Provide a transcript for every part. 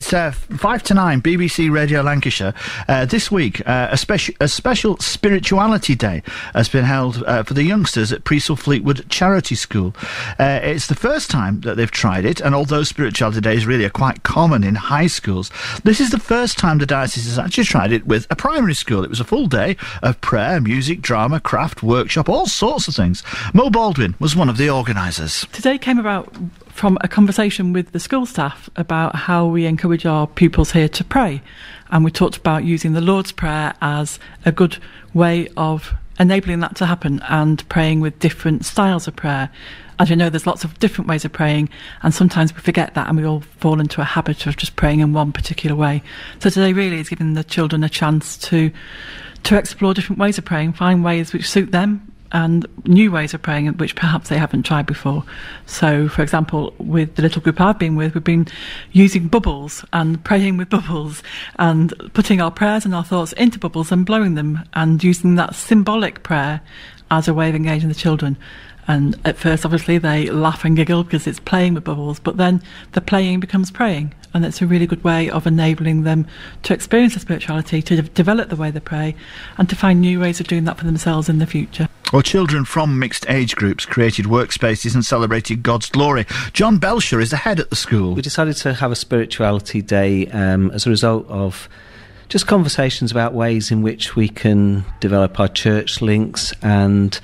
It's 5 to 9, BBC Radio Lancashire. This week, a special spirituality day has been held for the youngsters at Fleetwood Charity School. It's the first time that they've tried it, and although spirituality days really are quite common in high schools, this is the first time the diocese has actually tried it with a primary school. It was a full day of prayer, music, drama, craft, workshop, all sorts of things. Mo Baldwin was one of the organisers. Today came about from a conversation with the school staff about how we encourage our pupils here to pray. And we talked about using the Lord's Prayer as a good way of enabling that to happen, and praying with different styles of prayer. As you know, there's lots of different ways of praying, and sometimes we forget that and we all fall into a habit of just praying in one particular way. So today really is giving the children a chance to explore different ways of praying, find ways which suit them, and new ways of praying which perhaps they haven't tried before. So, for example, with the little group I've been with, we've been using bubbles and praying with bubbles and putting our prayers and our thoughts into bubbles and blowing them, and using that symbolic prayer as a way of engaging the children. And at first, obviously, they laugh and giggle because it's playing with bubbles, but then the playing becomes praying. And it's a really good way of enabling them to experience the spirituality, to develop the way they pray, and to find new ways of doing that for themselves in the future. Well, children from mixed age groups created workspaces and celebrated God's glory. John Belcher is the head at the school. We decided to have a spirituality day as a result of just conversations about ways in which we can develop our church links. And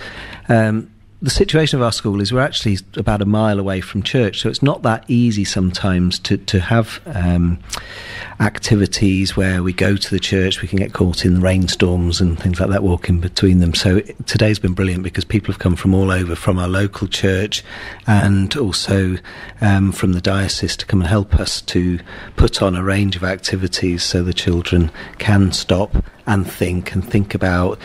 the situation of our school is we're actually about a mile away from church, so it's not that easy sometimes to have activities where we go to the church. We can get caught in rainstorms and things like that, walking between them. So today's been brilliant because people have come from all over, from our local church and also from the diocese, to come and help us to put on a range of activities so the children can stop and think about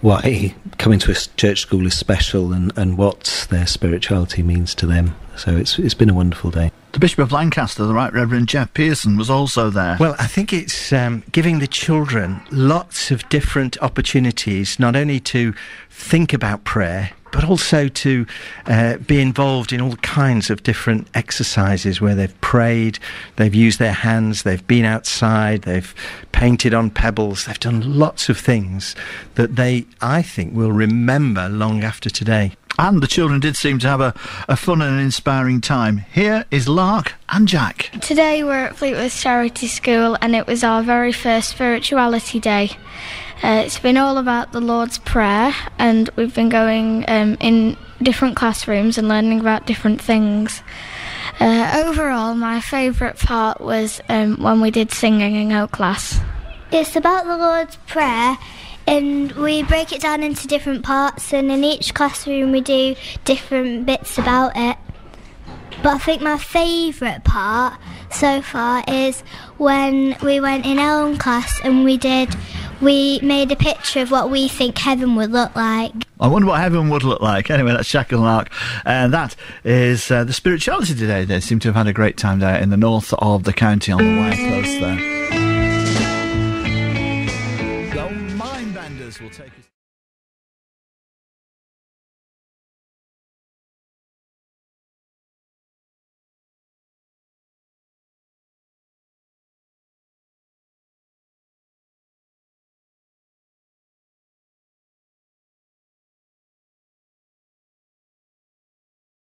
why coming to a church school is special and what their spirituality means to them. So it's been a wonderful day. The Bishop of Lancaster, the Right Reverend Jeff Pearson, was also there. Well, I think it's giving the children lots of different opportunities, not only to think about prayer, but also to be involved in all kinds of different exercises where they've prayed, they've used their hands, they've been outside, they've painted on pebbles, they've done lots of things that they, I think, will remember long after today. And the children did seem to have a fun and inspiring time. Here is Lark and Jack. Today we're at Fleetwood Charity School, and it was our very first spirituality day. It's been all about the Lord's Prayer, and we've been going in different classrooms and learning about different things. Overall, my favourite part was when we did singing in out class. It's about the Lord's Prayer, and we break it down into different parts, and in each classroom we do different bits about it. But I think my favourite part so far is when we went in our own class and we made a picture of what we think heaven would look like. I wonder what heaven would look like. Anyway, that's Jack and Lark. And that is the spirituality today. They seem to have had a great time there in the north of the county on the wire close there.